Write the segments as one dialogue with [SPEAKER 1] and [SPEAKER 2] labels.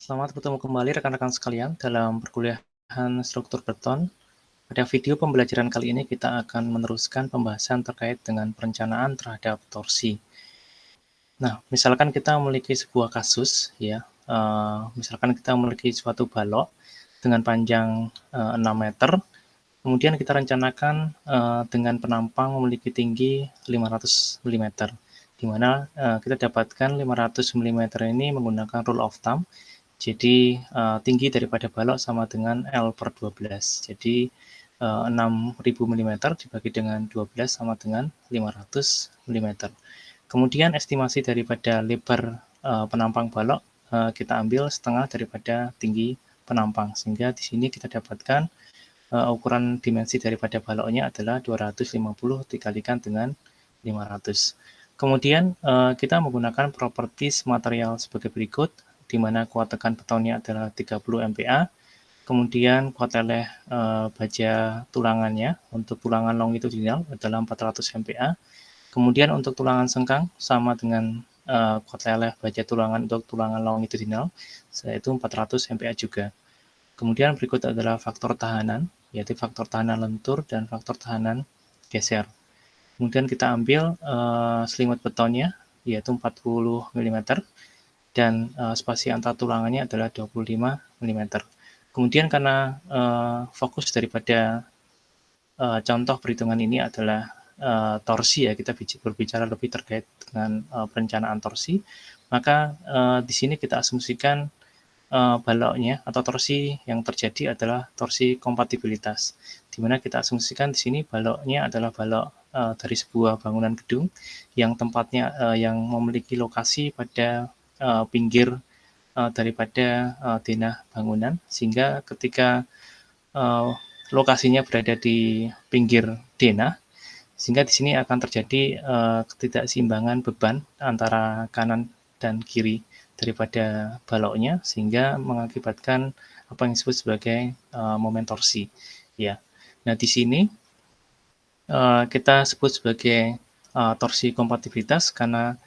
[SPEAKER 1] Selamat bertemu kembali rekan-rekan sekalian dalam perkuliahan struktur beton. Pada video pembelajaran kali ini kita akan meneruskan pembahasan terkait dengan perencanaan terhadap torsi. Nah, misalkan kita memiliki sebuah kasus, ya, misalkan kita memiliki suatu balok dengan panjang 6 meter, kemudian kita rencanakan dengan penampang memiliki tinggi 500 mm, di mana kita dapatkan 500 mm ini menggunakan rule of thumb. Jadi tinggi daripada balok sama dengan L per 12. Jadi 6.000 mm dibagi dengan 12 sama dengan 500 mm. Kemudian estimasi daripada lebar penampang balok kita ambil setengah daripada tinggi penampang, sehingga di sini kita dapatkan ukuran dimensi daripada baloknya adalah 250 dikalikan dengan 500. Kemudian kita menggunakan properties material sebagai berikut, di mana kuat tekan betonnya adalah 30 MPa, kemudian kuat leleh baja tulangannya untuk tulangan longitudinal adalah 400 MPa, kemudian untuk tulangan sengkang sama dengan kuat leleh baja tulangan untuk tulangan longitudinal, yaitu 400 MPa juga. Kemudian berikut adalah faktor tahanan, yaitu faktor tahanan lentur dan faktor tahanan geser. Kemudian kita ambil selimut betonnya, yaitu 40 mm, dan spasi antar tulangannya adalah 25 mm. Kemudian karena fokus daripada contoh perhitungan ini adalah torsi, ya, kita berbicara lebih terkait dengan perencanaan torsi, maka di sini kita asumsikan baloknya atau torsi yang terjadi adalah torsi kompatibilitas, di mana kita asumsikan di sini baloknya adalah balok dari sebuah bangunan gedung yang tempatnya yang memiliki lokasi pada pinggir daripada denah bangunan, sehingga ketika lokasinya berada di pinggir denah, sehingga di sini akan terjadi ketidakseimbangan beban antara kanan dan kiri daripada baloknya, sehingga mengakibatkan apa yang disebut sebagai momen torsi. Ya, nah di sini kita sebut sebagai torsi kompatibilitas karena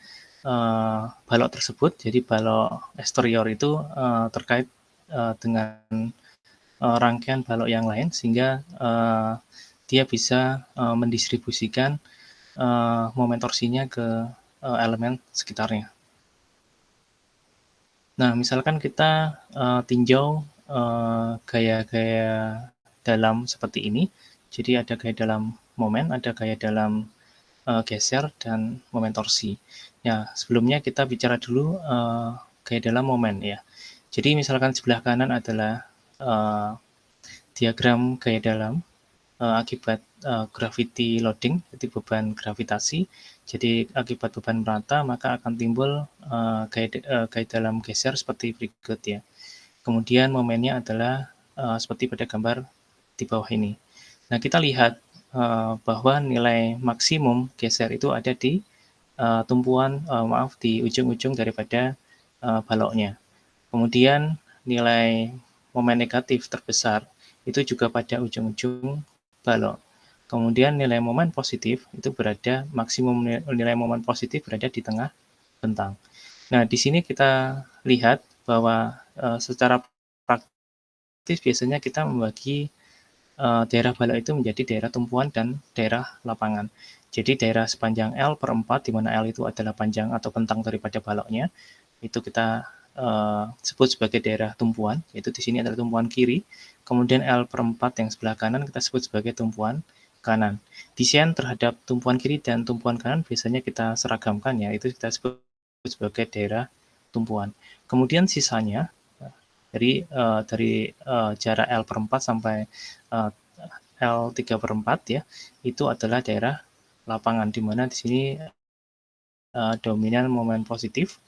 [SPEAKER 1] balok tersebut, jadi balok eksterior itu terkait dengan rangkaian balok yang lain, sehingga dia bisa mendistribusikan momen torsinya ke elemen sekitarnya. Nah, misalkan kita tinjau gaya-gaya dalam seperti ini. Jadi ada gaya dalam momen, ada gaya dalam geser, dan momen torsi. Ya, sebelumnya kita bicara dulu gaya dalam momen, ya. Jadi misalkan sebelah kanan adalah diagram gaya dalam akibat gravity loading, jadi beban gravitasi. Jadi akibat beban merata maka akan timbul gaya dalam geser seperti berikut, ya. Kemudian momennya adalah seperti pada gambar di bawah ini. Nah, kita lihat bahwa nilai maksimum geser itu ada di di ujung-ujung daripada baloknya. Kemudian nilai momen negatif terbesar itu juga pada ujung-ujung balok. Kemudian nilai momen positif itu berada, maksimum nilai momen positif berada di tengah bentang. Nah, di sini kita lihat bahwa secara praktis biasanya kita membagi daerah balok itu menjadi daerah tumpuan dan daerah lapangan. Jadi daerah sepanjang L per 4, di mana L itu adalah panjang atau bentang daripada baloknya, itu kita sebut sebagai daerah tumpuan, yaitu di sini adalah tumpuan kiri. Kemudian L per 4 yang sebelah kanan kita sebut sebagai tumpuan kanan. Desain terhadap tumpuan kiri dan tumpuan kanan biasanya kita seragamkan, ya, itu kita sebut sebagai daerah tumpuan. Kemudian sisanya dari jarak L per 4 sampai L 3 per 4, ya, itu adalah daerah lapangan, di mana di sini dominan momen positif,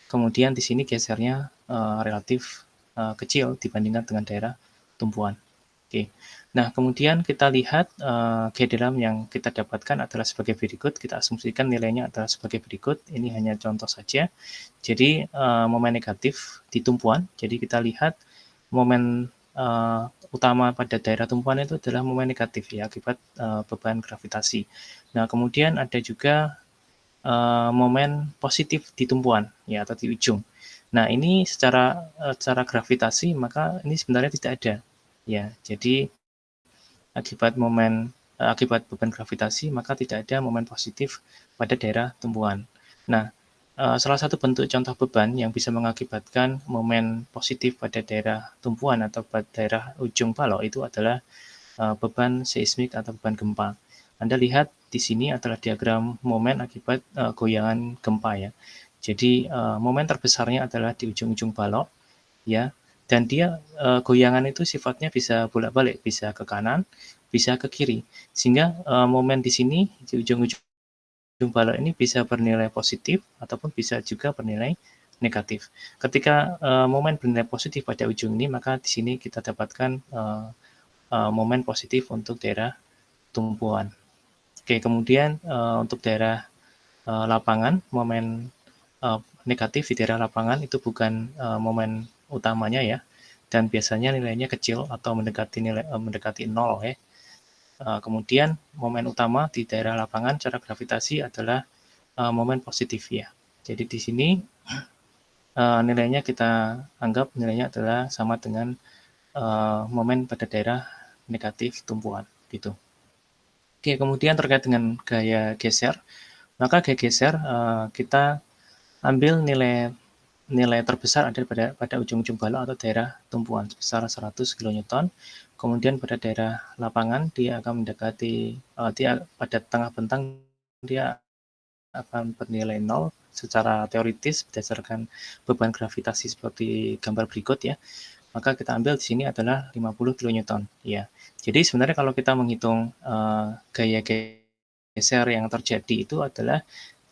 [SPEAKER 1] kemudian di sini gesernya relatif kecil dibandingkan dengan daerah tumpuan. Oke. Nah, kemudian kita lihat gaya dalam yang kita dapatkan adalah sebagai berikut. Kita asumsikan nilainya adalah sebagai berikut. Ini hanya contoh saja. Jadi momen negatif di tumpuan. Jadi kita lihat momen utama pada daerah tumpuan itu adalah momen negatif, ya, akibat beban gravitasi. Nah, kemudian ada juga momen positif di tumpuan, ya, atau di ujung. Nah, ini secara gravitasi maka ini sebenarnya tidak ada, ya. Jadi akibat beban gravitasi maka tidak ada momen positif pada daerah tumpuan. Nah, salah satu bentuk contoh beban yang bisa mengakibatkan momen positif pada daerah tumpuan atau pada daerah ujung balok itu adalah beban seismik atau beban gempa. Anda lihat di sini adalah diagram momen akibat goyangan gempa ya. Jadi momen terbesarnya adalah di ujung-ujung balok ya, dan dia goyangan itu sifatnya bisa bolak-balik, bisa ke kanan, bisa ke kiri. Sehingga momen di sini di ujung-ujung balok ini bisa bernilai positif ataupun bisa juga bernilai negatif. Ketika momen bernilai positif pada ujung ini, maka di sini kita dapatkan momen positif untuk daerah tumpuan. Oke, kemudian untuk daerah lapangan, momen negatif di daerah lapangan itu bukan momen utamanya ya, dan biasanya nilainya kecil atau mendekati nol ya. Kemudian momen utama di daerah lapangan secara gravitasi adalah momen positif ya. Jadi di sini nilainya kita anggap nilainya adalah sama dengan momen pada daerah negatif tumpuan gitu. Oke, kemudian terkait dengan gaya geser, maka gaya geser kita ambil nilai terbesar ada pada ujung-ujung balok atau daerah tumpuan sebesar 100 kilonewton. Kemudian pada daerah lapangan dia akan mendekati dia pada tengah bentang dia akan bernilai nol secara teoritis berdasarkan beban gravitasi seperti gambar berikut ya. Maka kita ambil di sini adalah 50 kilonewton ya. Jadi sebenarnya kalau kita menghitung gaya geser yang terjadi itu adalah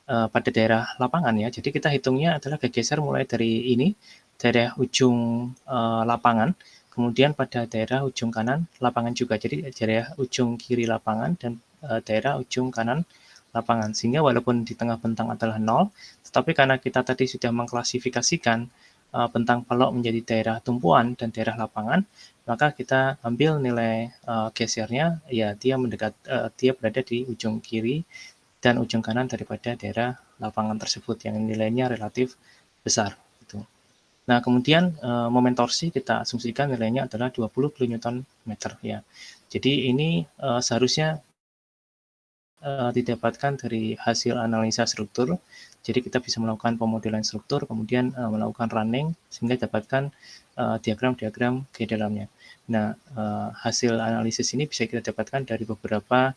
[SPEAKER 1] pada daerah lapangan ya. Jadi kita hitungnya adalah geser mulai dari ini, daerah ujung lapangan, kemudian pada daerah ujung kanan lapangan juga. Jadi daerah ujung kiri lapangan dan daerah ujung kanan lapangan. Sehingga walaupun di tengah bentang adalah nol, tetapi karena kita tadi sudah mengklasifikasikan bentang balok menjadi daerah tumpuan dan daerah lapangan, maka kita ambil nilai gesernya, ya dia berada di ujung kiri dan ujung kanan daripada daerah lapangan tersebut yang nilainya relatif besar gitu. Nah, kemudian momen torsi kita asumsikan nilainya adalah 20 kilonewton meter ya. Jadi ini seharusnya didapatkan dari hasil analisa struktur. Jadi kita bisa melakukan pemodelan struktur, kemudian melakukan running sehingga dapatkan diagram-diagram ke dalamnya. Nah, hasil analisis ini bisa kita dapatkan dari beberapa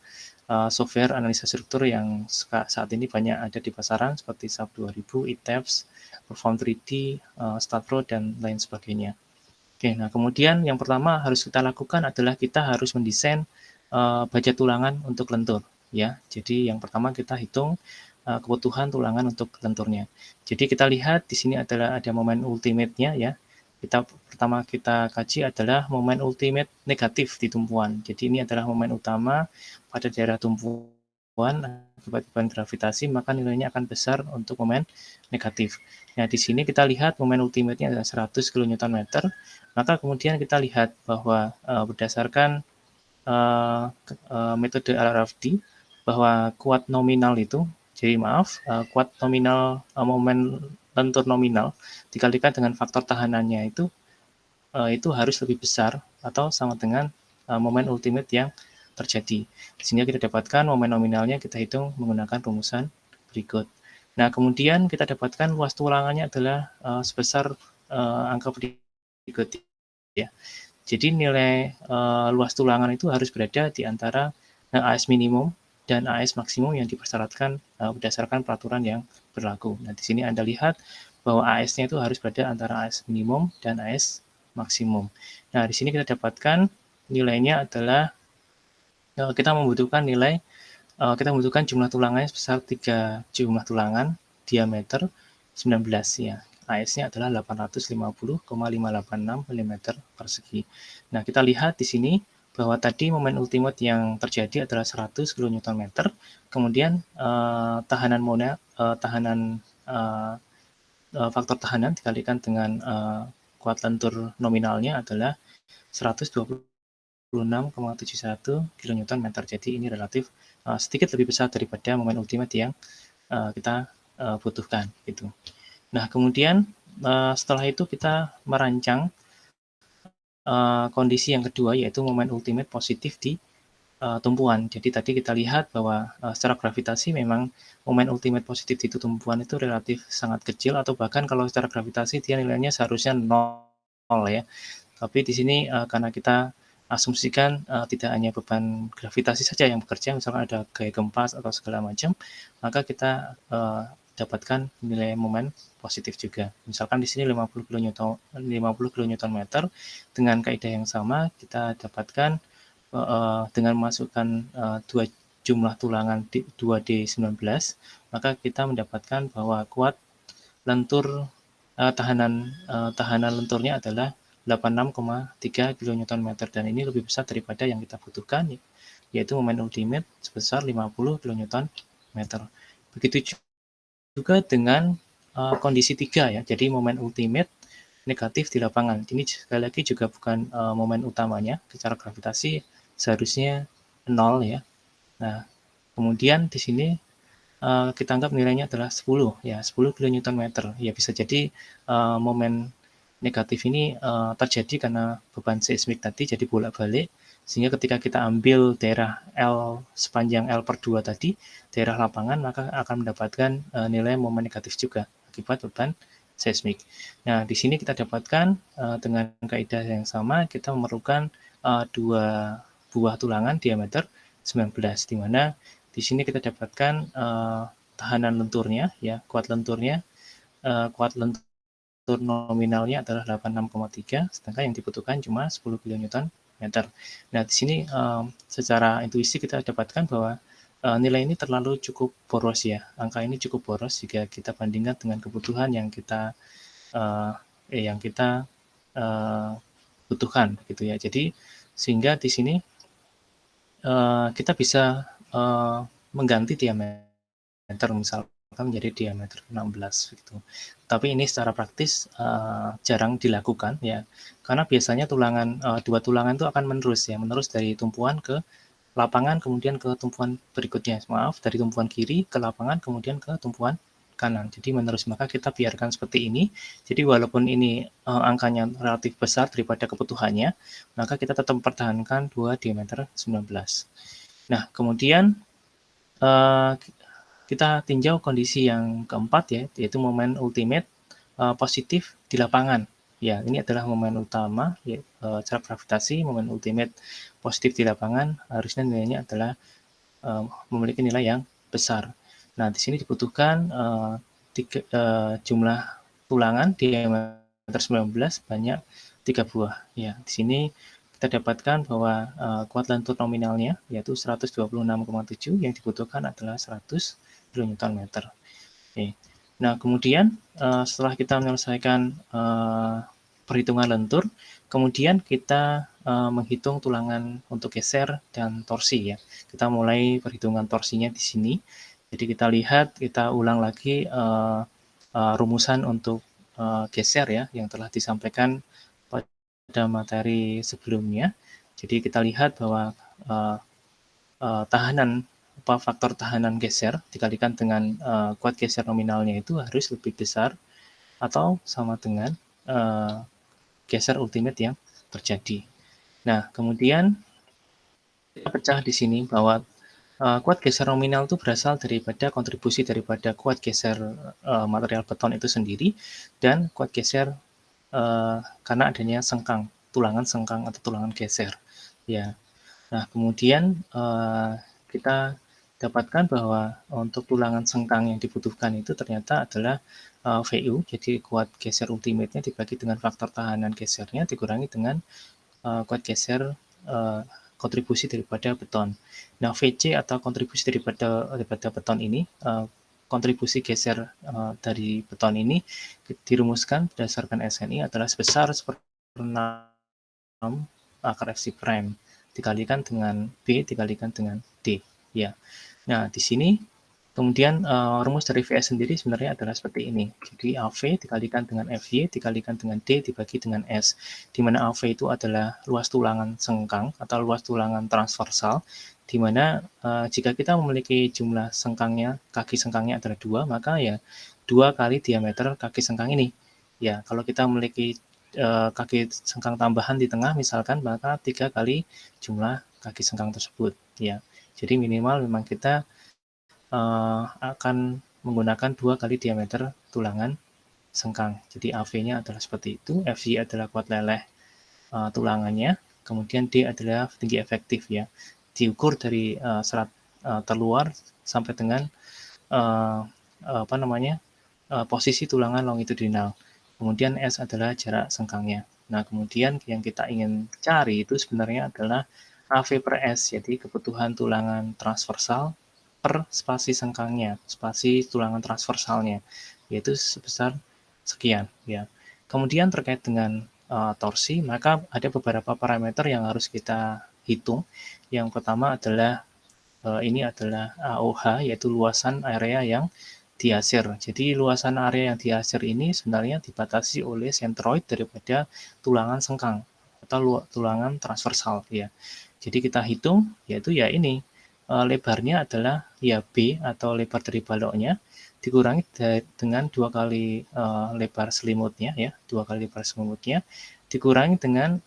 [SPEAKER 1] software analisa struktur yang saat ini banyak ada di pasaran seperti SAP 2000, ETABS, Perform 3D, StatPro, dan lain sebagainya. Oke, nah kemudian yang pertama harus kita lakukan adalah kita harus mendesain budget tulangan untuk lentur ya. Jadi yang pertama kita hitung kebutuhan tulangan untuk lenturnya. Jadi kita lihat di sini adalah ada momen ultimate-nya ya. Pertama kita kaji adalah momen ultimate negatif di tumpuan. Jadi ini adalah momen utama pada daerah tumpuan akibat beban gravitasi, maka nilainya akan besar untuk momen negatif. Nah, di sini kita lihat momen ultimate-nya adalah 100 kN meter, maka kemudian kita lihat bahwa berdasarkan metode LRFD bahwa kuat nominal itu, jadi maaf, kuat nominal momen lentur nominal dikalikan dengan faktor tahanannya itu harus lebih besar atau sama dengan momen ultimate yang terjadi. Sehingga kita dapatkan momen nominalnya kita hitung menggunakan rumusan berikut. Nah, kemudian kita dapatkan luas tulangannya adalah sebesar angka berikut ya. Jadi nilai luas tulangan itu harus berada di antara AS minimum dan AS maksimum yang dipersyaratkan berdasarkan peraturan yang berlaku. Nah, di sini Anda lihat bahwa AS-nya itu harus berada antara AS minimum dan AS maksimum. Nah, di sini kita dapatkan nilainya adalah kita membutuhkan jumlah tulangannya sebesar 3 jumlah tulangan diameter 19 ya. AS-nya adalah 850,586 mm persegi. Nah, kita lihat di sini bahwa tadi momen ultimate yang terjadi adalah 100 kN, kemudian faktor tahanan dikalikan dengan kuat lentur nominalnya adalah 126,71 kN meter. Jadi ini relatif sedikit lebih besar daripada momen ultimate yang kita butuhkan gitu. Nah, kemudian setelah itu kita merancang kondisi yang kedua, yaitu momen ultimate positif di tumpuan. Jadi tadi kita lihat bahwa secara gravitasi memang momen ultimate positif di tumpuan itu relatif sangat kecil, atau bahkan kalau secara gravitasi dia nilainya seharusnya nol ya. Tapi di sini karena kita asumsikan tidak hanya beban gravitasi saja yang bekerja, misalkan ada gaya gempa atau segala macam, maka kita dapatkan nilai momen positif juga. Misalkan di sini 50 kilonewton meter, dengan kaidah yang sama kita dapatkan dengan memasukkan dua jumlah tulangan 2D19, maka kita mendapatkan bahwa kuat lentur tahanan lenturnya adalah 86,3 kN, dan ini lebih besar daripada yang kita butuhkan, yaitu momen ultimate sebesar 50 kN. Begitu juga dengan kondisi 3 ya. Jadi momen ultimate negatif di lapangan. Ini sekali lagi juga bukan momen utamanya. Secara gravitasi seharusnya 0 ya. Nah, kemudian di sini kita anggap nilainya adalah 10 ya, 10 kN. Ya bisa jadi momen negatif ini terjadi karena beban seismik tadi jadi bolak-balik, sehingga ketika kita ambil daerah L sepanjang L/2 tadi, daerah lapangan, maka akan mendapatkan nilai momen negatif juga akibat beban seismik. Nah, di sini kita dapatkan dengan kaidah yang sama, kita memerlukan dua buah tulangan diameter 19, di mana di sini kita dapatkan tahanan lenturnya, ya, kuat lentur nominalnya adalah 86,3, sedangkan yang dibutuhkan cuma 10 kN. Nah, di sini secara intuisi kita dapatkan bahwa nilai ini terlalu cukup boros ya, angka ini cukup boros jika kita bandingkan dengan kebutuhan yang kita butuhkan, gitu ya. Jadi sehingga di sini kita bisa mengganti diameter, misalkan menjadi diameter 16 gitu. Tapi ini secara praktis jarang dilakukan ya, karena biasanya dua tulangan itu akan menerus dari tumpuan ke lapangan, kemudian ke tumpuan berikutnya. Maaf, dari tumpuan kiri ke lapangan, kemudian ke tumpuan kanan. Jadi menerus, maka kita biarkan seperti ini. Jadi walaupun ini angkanya relatif besar daripada kebutuhannya, maka kita tetap mempertahankan 2 diameter 19. Nah, kemudian kita tinjau kondisi yang keempat ya, yaitu momen ultimate positif di lapangan. Ya, ini adalah momen utama ya, secara gravitasi. Momen ultimate positif di lapangan harusnya nilainya adalah memiliki nilai yang besar. Nah, di sini dibutuhkan jumlah tulangan diameter 19 banyak 3 buah. Ya, di sini kita dapatkan bahwa kuat lentur nominalnya yaitu 126,7, yang dibutuhkan adalah 100 kN. Oke. Nah, kemudian setelah kita menyelesaikan perhitungan lentur, kemudian kita menghitung tulangan untuk geser dan torsi ya. Kita mulai perhitungan torsinya di sini. Jadi kita lihat, kita ulang lagi rumusan untuk geser ya, yang telah disampaikan pada materi sebelumnya. Jadi kita lihat bahwa faktor tahanan geser dikalikan dengan kuat geser nominalnya itu harus lebih besar atau sama dengan geser ultimate yang terjadi. Nah, kemudian kita pecah di sini bahwa kuat geser nominal itu berasal daripada kontribusi daripada kuat geser material beton itu sendiri, dan kuat geser karena adanya tulangan sengkang atau tulangan geser. Ya. Nah, kemudian kita dapatkan bahwa untuk tulangan sengkang yang dibutuhkan itu ternyata adalah VU, jadi kuat geser ultimate-nya dibagi dengan faktor tahanan gesernya dikurangi dengan kuat geser kontribusi daripada beton. Nah, VC atau kontribusi daripada beton ini, kontribusi geser dari beton ini dirumuskan berdasarkan SNI adalah sebesar 1/6 akar Fc prime dikalikan dengan B dikalikan dengan D ya. Nah, di sini kemudian rumus dari VS sendiri sebenarnya adalah seperti ini. Jadi AV dikalikan dengan FY dikalikan dengan D dibagi dengan S, di mana AV itu adalah luas tulangan sengkang atau luas tulangan transversal, di mana jika kita memiliki jumlah kaki sengkangnya adalah 2, maka ya 2 kali diameter kaki sengkang ini. Ya, kalau kita memiliki kaki sengkang tambahan di tengah misalkan, maka 3 kali jumlah kaki sengkang tersebut, ya. Jadi minimal memang kita akan menggunakan 2 kali diameter tulangan sengkang. Jadi AV-nya adalah seperti itu, FY adalah kuat leleh tulangannya, kemudian D adalah tinggi efektif ya. Diukur dari serat terluar sampai dengan apa namanya, posisi tulangan longitudinal. Kemudian S adalah jarak sengkangnya. Nah, kemudian yang kita ingin cari itu sebenarnya adalah AV per S, jadi kebutuhan tulangan transversal per spasi sengkangnya, spasi tulangan transversalnya, yaitu sebesar sekian ya. Kemudian terkait dengan torsi, maka ada beberapa parameter yang harus kita hitung. Yang pertama adalah ini adalah AOH, yaitu luasan area yang diasir. Jadi luasan area yang diasir ini sebenarnya dibatasi oleh sentroid daripada tulangan sengkang atau tulangan transversal ya. Jadi kita hitung yaitu ya ini lebarnya adalah ya B atau lebar dari baloknya dikurangi dengan 2 kali lebar selimutnya ya, 2 kali lebar selimutnya dikurangi dengan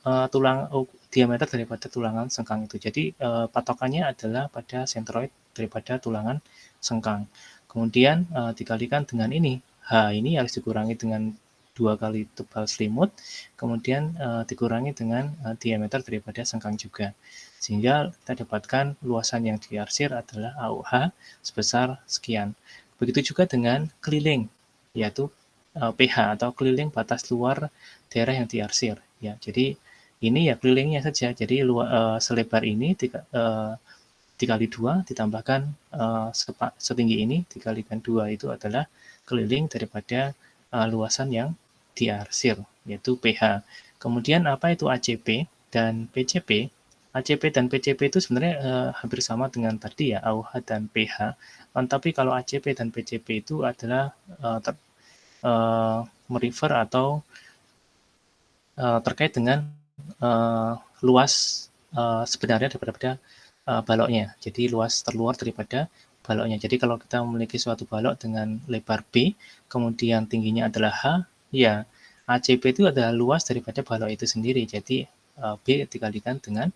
[SPEAKER 1] diameter daripada tulangan sengkang itu. Jadi patokannya adalah pada sentroid daripada tulangan sengkang. Kemudian dikalikan dengan ini, H ini harus dikurangi dengan 2 kali tebal selimut, kemudian dikurangi dengan diameter daripada sengkang juga. Sehingga kita dapatkan luasan yang diarsir adalah AOH sebesar sekian. Begitu juga dengan keliling, yaitu PH atau keliling batas luar daerah yang diarsir. Ya, jadi ini ya kelilingnya saja. Jadi selebar ini dikali 2 ditambahkan setinggi ini dikalikan 2 itu adalah keliling daripada luasan yang diarsir, yaitu PH. Kemudian apa itu ACP dan PCP? ACP dan PCP itu sebenarnya hampir sama dengan tadi ya, AOH dan PH. Tapi kalau ACP dan PCP itu adalah merefer atau terkait dengan luas sebenarnya daripada baloknya. Jadi luas terluar daripada baloknya. Jadi kalau kita memiliki suatu balok dengan lebar B, kemudian tingginya adalah H, ya ACP itu adalah luas daripada balok itu sendiri. Jadi B dikalikan dengan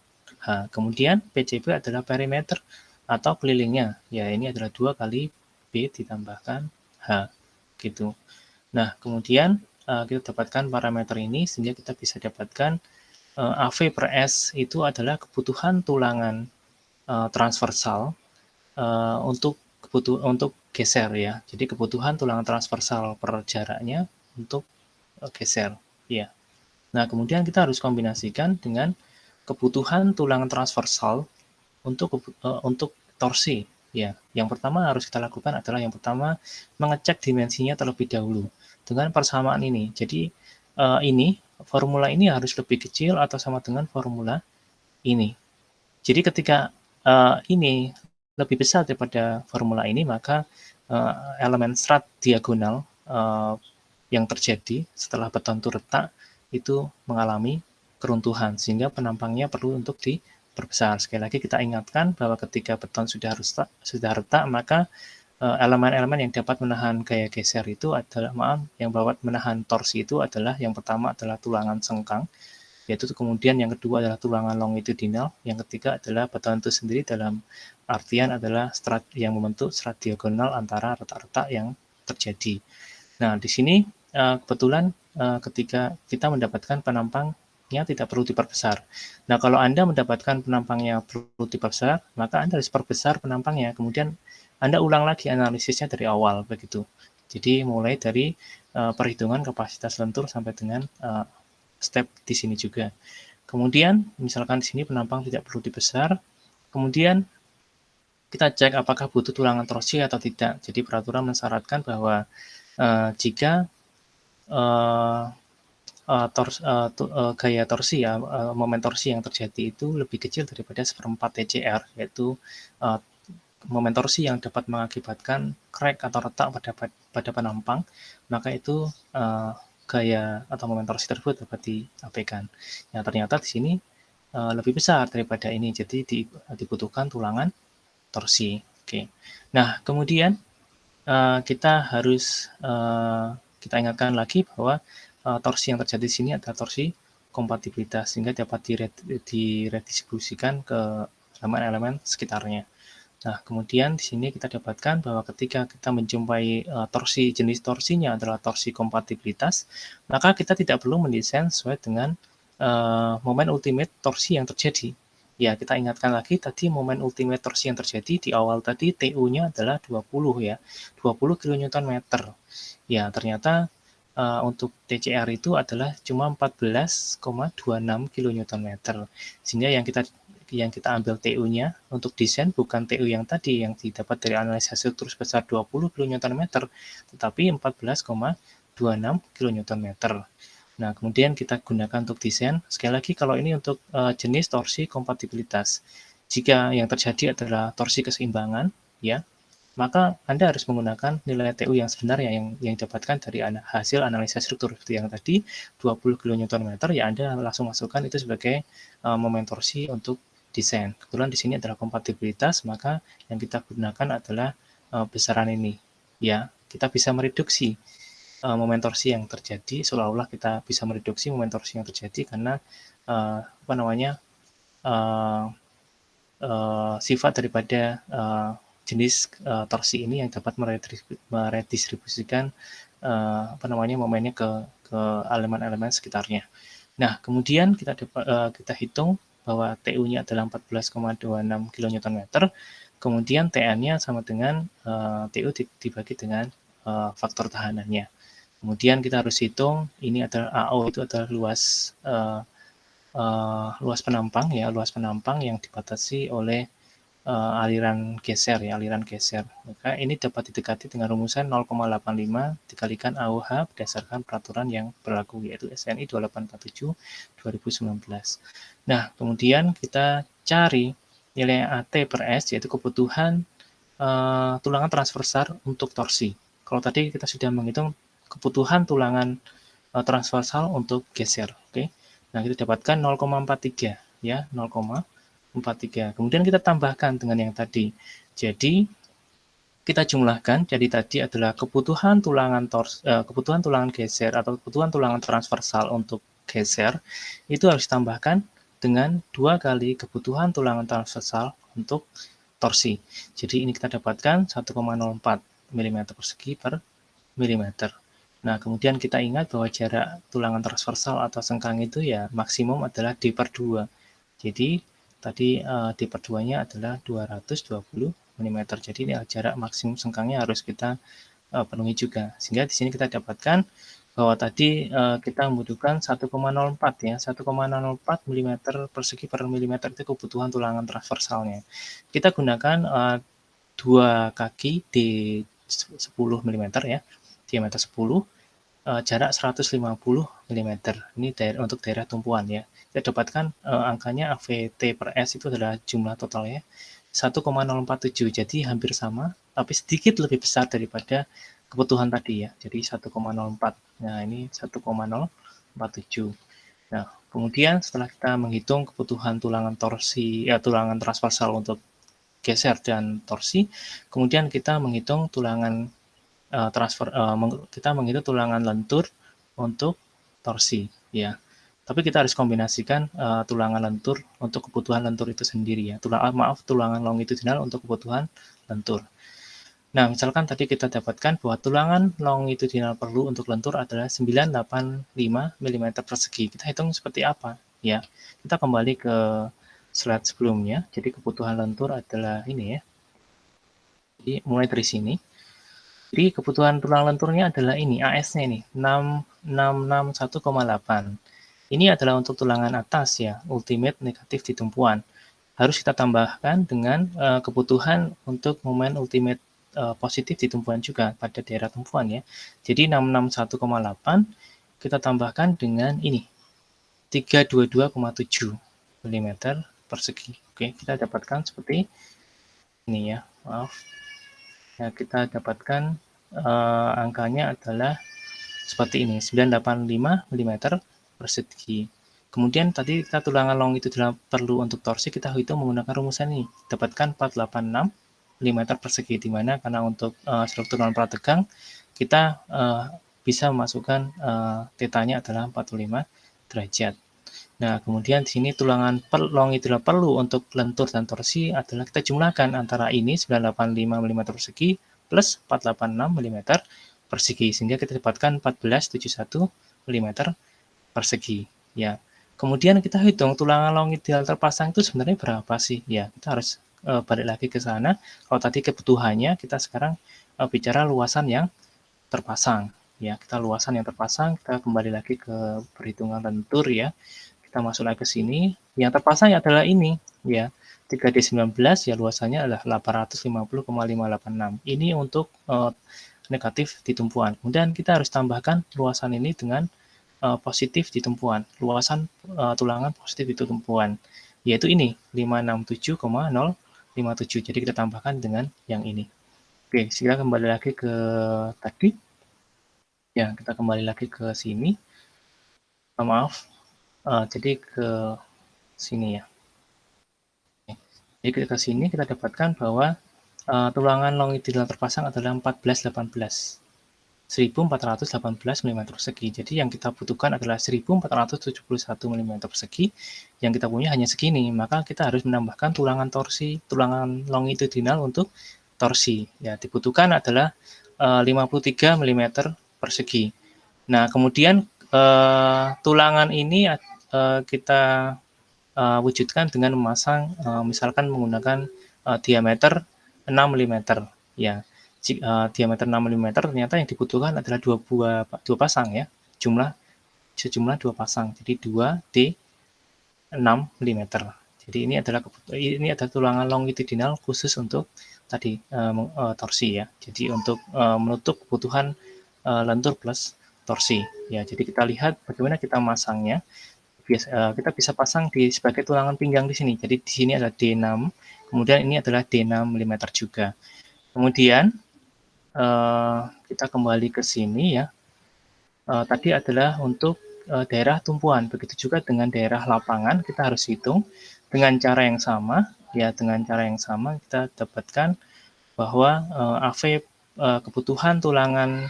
[SPEAKER 1] H. Kemudian PCB adalah perimeter atau kelilingnya. Ya ini adalah 2 kali B ditambahkan H. Gitu. Nah, kemudian kita dapatkan parameter ini sehingga kita bisa dapatkan AV per S itu adalah kebutuhan tulangan transversal untuk geser ya. Jadi kebutuhan tulangan transversal per jaraknya untuk geser. Ya. Nah, kemudian kita harus kombinasikan dengan kebutuhan tulangan transversal untuk torsi. Ya, yang pertama harus kita lakukan adalah yang pertama mengecek dimensinya terlebih dahulu dengan persamaan ini. Jadi formula ini harus lebih kecil atau sama dengan formula ini. Jadi ketika ini lebih besar daripada formula ini, maka elemen strat diagonal yang terjadi setelah beton itu retak itu mengalami keruntuhan sehingga penampangnya perlu untuk diperbesar. Sekali lagi kita ingatkan bahwa ketika beton sudah retak maka elemen-elemen yang dapat menahan gaya geser itu adalah yang dapat menahan torsi itu adalah yang pertama adalah tulangan sengkang, yaitu kemudian yang kedua adalah tulangan longitudinal, yang ketiga adalah beton itu sendiri dalam artian adalah strat yang membentuk strat diagonal antara retak-retak yang terjadi. Nah, di sini kebetulan ketika kita mendapatkan penampangnya tidak perlu diperbesar. Nah, kalau Anda mendapatkan penampangnya perlu diperbesar, maka Anda harus perbesar penampangnya. Kemudian Anda ulang lagi analisisnya dari awal begitu. Jadi mulai dari perhitungan kapasitas lentur sampai dengan step di sini juga. Kemudian misalkan di sini penampang tidak perlu dibesar, kemudian kita cek apakah butuh tulangan torsi atau tidak. Jadi peraturan mensyaratkan bahwa jika gaya torsi ya, momen torsi yang terjadi itu lebih kecil daripada 1/4 TCR, yaitu momen torsi yang dapat mengakibatkan crack atau retak pada penampang, maka itu gaya atau momen torsi tersebut dapat diabaikan. Ya, ternyata di sini lebih besar daripada ini, jadi dibutuhkan tulangan torsi. Oke. Nah, kemudian kita harus kita ingatkan lagi bahwa torsi yang terjadi di sini adalah torsi kompatibilitas, sehingga dapat diredistribusikan ke elemen-elemen sekitarnya. Nah, kemudian di sini kita dapatkan bahwa ketika kita menjumpai jenis torsinya adalah torsi kompatibilitas, maka kita tidak perlu mendesain sesuai dengan momen ultimate torsi yang terjadi. Ya, kita ingatkan lagi tadi momen ultimate torsi yang terjadi di awal tadi TU-nya adalah 20 ya, 20 kN/m. Ya, ternyata untuk TCR itu adalah cuma 14,26 kN/m. Sehingga yang kita ambil TU-nya untuk desain bukan TU yang tadi yang didapat dari analisa struktur sebesar 20 kN/m, tetapi 14,26 kN/m. Nah, kemudian kita gunakan untuk desain. Sekali lagi, kalau ini untuk jenis torsi kompatibilitas. Jika yang terjadi adalah torsi keseimbangan, ya, maka Anda harus menggunakan nilai TU yang sebenarnya yang didapatkan dari hasil analisa struktur. Seperti yang tadi, 20 kN/m, ya Anda langsung masukkan itu sebagai momen torsi untuk desain. Kebetulan di sini adalah kompatibilitas, maka yang kita gunakan adalah besaran ini. Ya, kita bisa mereduksi momen torsi yang terjadi, seolah-olah kita bisa mereduksi momen torsi yang terjadi karena sifat daripada jenis torsi ini yang dapat meredistribusikan momennya ke elemen-elemen sekitarnya. Nah, kemudian kita hitung bahwa TU-nya adalah 14,26 kN/m, kemudian TN-nya sama dengan TU dibagi dengan faktor tahanannya. Kemudian kita harus hitung ini adalah AO, itu adalah luas penampang ya, luas penampang yang dibatasi oleh aliran geser ya, aliran geser. Maka ini dapat didekati dengan rumusan 0,85 dikalikan AOH berdasarkan peraturan yang berlaku, yaitu SNI 2847/2019. Nah, kemudian kita cari nilai AT per S, yaitu kebutuhan tulangan transversal untuk torsi. Kalau tadi kita sudah menghitung kebutuhan tulangan transversal untuk geser. Oke. Nah, kita dapatkan 0,43 ya, 0,43. Kemudian kita tambahkan dengan yang tadi. Jadi kita jumlahkan, jadi tadi adalah kebutuhan tulangan geser atau kebutuhan tulangan transversal untuk geser itu harus ditambahkan dengan 2 kali kebutuhan tulangan transversal untuk torsi. Jadi ini kita dapatkan 1,04 mm persegi per milimeter. Nah, kemudian kita ingat bahwa jarak tulangan transversal atau sengkang itu ya maksimum adalah D/2. Jadi tadi D/2-nya adalah 220 mm. Jadi ini jarak maksimum sengkangnya harus kita penuhi juga. Sehingga di sini kita dapatkan bahwa tadi kita membutuhkan 1,04 ya, 1,04 mm persegi per milimeter itu kebutuhan tulangan transversalnya. Kita gunakan 2 kaki D10 mm ya, diameter 10, jarak 150 mm. Ini untuk daerah tumpuan ya. Kita dapatkan angkanya AVT per S itu adalah jumlah totalnya 1,047. Jadi hampir sama, tapi sedikit lebih besar daripada kebutuhan tadi ya. Jadi 1,04. Nah, ini 1,047. Nah, kemudian setelah kita menghitung kebutuhan tulangan transversal untuk geser dan torsi, kemudian kita menghitung tulangan kita menghitung tulangan lentur untuk torsi ya. Tapi kita harus kombinasikan tulangan lentur untuk kebutuhan lentur itu sendiri ya. Tulangan longitudinal untuk kebutuhan lentur. Nah, misalkan tadi kita dapatkan bahwa tulangan longitudinal perlu untuk lentur adalah 985 mm persegi. Kita hitung seperti apa? Ya, kita kembali ke slide sebelumnya. Jadi kebutuhan lentur adalah ini ya. Jadi mulai dari sini. Jadi kebutuhan tulang lenturnya adalah ini, AS-nya ini, 661,8. Ini adalah untuk tulangan atas ya, ultimate negatif di tumpuan. Harus kita tambahkan dengan kebutuhan untuk momen ultimate positif di tumpuan juga pada daerah tumpuan ya. Jadi 661,8 kita tambahkan dengan ini, 322,7 mm persegi. Oke, kita dapatkan seperti ini ya, maaf. Nah, kita dapatkan angkanya adalah seperti ini, 985 mm persegi. Kemudian tadi kita tulangan longitudinal perlu untuk torsi, kita hitung menggunakan rumusan ini. Dapatkan 486 mm persegi, di mana karena untuk struktur non prategang kita bisa memasukkan tetanya adalah 45 derajat. Nah, kemudian di sini tulangan longitudinal perlu untuk lentur dan torsi adalah kita jumlahkan antara ini 985 mm persegi plus 486 mm persegi, sehingga kita dapatkan 1471 mm persegi. Ya. Kemudian kita hitung tulangan longitudinal terpasang itu sebenarnya berapa sih? Ya, kita harus balik lagi ke sana. Kalau tadi kebutuhannya, kita sekarang bicara luasan yang terpasang. Ya, kita luasan yang terpasang, kita kembali lagi ke perhitungan lentur ya. Kita masuk lagi ke sini, yang terpasang adalah ini, ya, 3D19 ya luasannya adalah 850,586. Ini untuk negatif di tumpuan. Kemudian kita harus tambahkan luasan ini dengan positif di tumpuan, luasan tulangan positif di tumpuan, yaitu ini 567,057. Jadi kita tambahkan dengan yang ini. Oke, kita kembali lagi ke tadi. Ya, kita kembali lagi ke sini. Maaf, jadi ke sini ya. Jadi ke sini kita dapatkan bahwa tulangan longitudinal terpasang adalah 1418 mm persegi. Jadi yang kita butuhkan adalah 1471 mm persegi. Yang kita punya hanya segini, maka kita harus menambahkan tulangan torsi, tulangan longitudinal untuk torsi. Ya, dibutuhkan adalah 53 mm persegi. Nah, kemudian tulangan ini kita wujudkan dengan memasang misalkan menggunakan diameter 6 mm ya. Diameter 6 mm ternyata yang dibutuhkan adalah dua pasang ya. Sejumlah dua pasang. Jadi 2 D 6 mm. Jadi ini adalah tulangan longitudinal khusus untuk tadi torsi ya. Jadi untuk menutup kebutuhan lentur plus torsi ya. Jadi kita lihat bagaimana kita masangnya. Kita bisa pasang sebagai tulangan pinggang di sini. Jadi di sini ada D6, kemudian ini adalah D6 mm juga. Kemudian kita kembali ke sini ya. Tadi adalah untuk daerah tumpuan. Begitu juga dengan daerah lapangan, kita harus hitung dengan cara yang sama. Ya, dengan cara yang sama kita dapatkan bahwa AV kebutuhan tulangan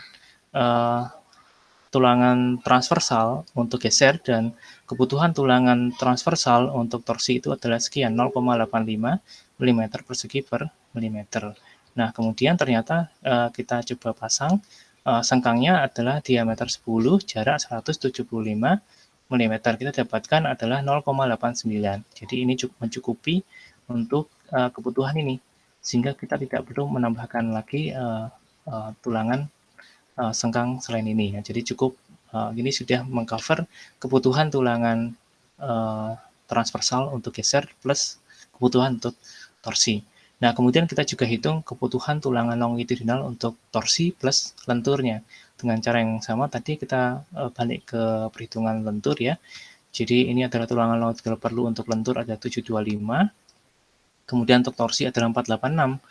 [SPEAKER 1] transversal untuk geser dan kebutuhan tulangan transversal untuk torsi itu adalah sekian 0,85 mm persegi per milimeter. Nah, kemudian ternyata kita coba pasang sengkangnya adalah diameter 10, jarak 175 mm. Kita dapatkan adalah 0,89. Jadi ini cukup mencukupi untuk kebutuhan ini, sehingga kita tidak perlu menambahkan lagi tulangan sengkang selain ini ya. Jadi cukup ini sudah mengcover kebutuhan tulangan transversal untuk geser plus kebutuhan untuk torsi. Nah, kemudian kita juga hitung kebutuhan tulangan longitudinal untuk torsi plus lenturnya. Dengan cara yang sama tadi kita balik ke perhitungan lentur ya. Jadi ini adalah tulangan longitudinal perlu untuk lentur ada 725. Kemudian untuk torsi adalah 486.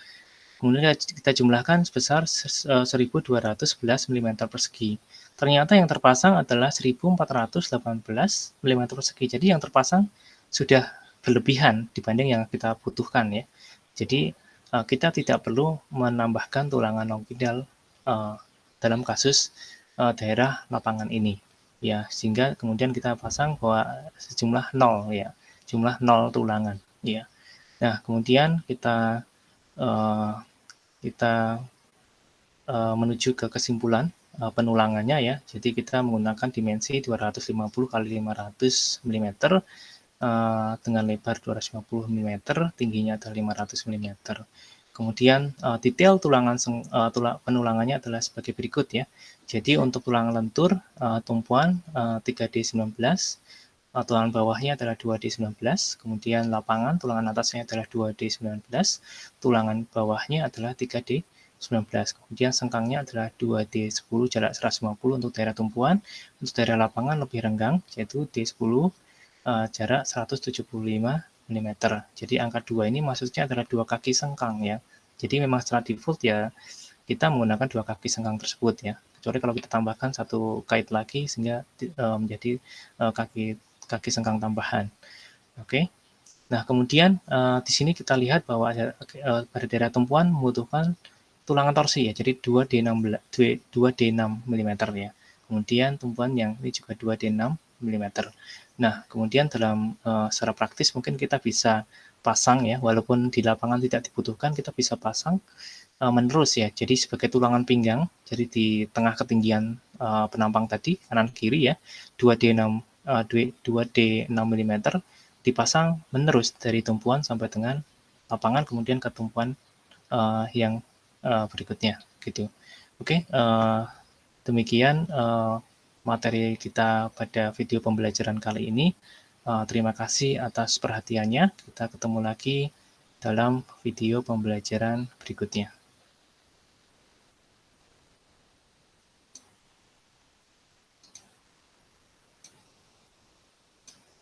[SPEAKER 1] Kemudian kita jumlahkan sebesar 1211 mm persegi. Ternyata yang terpasang adalah 1418 mm persegi. Jadi yang terpasang sudah berlebihan dibanding yang kita butuhkan ya. Jadi kita tidak perlu menambahkan tulangan longitudinal dalam kasus daerah lapangan ini. Ya, sehingga kemudian kita pasang bahwa sejumlah 0 ya, jumlah 0 tulangan ya. Nah, kemudian kita menuju ke kesimpulan penulangannya ya. Jadi kita menggunakan dimensi 250 kali 500 mm dengan lebar 250 mm, tingginya adalah 500 mm. Kemudian detail penulangannya adalah sebagai berikut ya. Jadi untuk tulangan lentur tumpuan 3D19, tulangan bawahnya adalah 2D19, kemudian lapangan tulangan atasnya adalah 2D19, tulangan bawahnya adalah 3D19, kemudian sengkangnya adalah 2D10 jarak 150 untuk daerah tumpuan, untuk daerah lapangan lebih renggang yaitu D10 jarak 175 mm. Jadi angka 2 ini maksudnya adalah 2 kaki sengkang ya. Jadi memang secara default ya kita menggunakan 2 kaki sengkang tersebut ya. Kecuali kalau kita tambahkan 1 kait lagi sehingga menjadi kaki sengkang tambahan. Oke. Nah, kemudian di sini kita lihat bahwa pada daerah tumpuan membutuhkan tulangan torsi ya, jadi 2D16 2D6 mm ya. Kemudian tumpuan yang ini juga 2D6 mm. Nah, kemudian dalam secara praktis mungkin kita bisa pasang ya, walaupun di lapangan tidak dibutuhkan, kita bisa pasang menerus ya. Jadi sebagai tulangan pinggang, jadi di tengah ketinggian penampang tadi kanan kiri ya, 2D6 2D6 mm dipasang menerus dari tumpuan sampai dengan lapangan, kemudian ke tumpuan yang berikutnya gitu. Oke, demikian materi kita pada video pembelajaran kali ini. Terima kasih atas perhatiannya. Kita ketemu lagi dalam video pembelajaran berikutnya.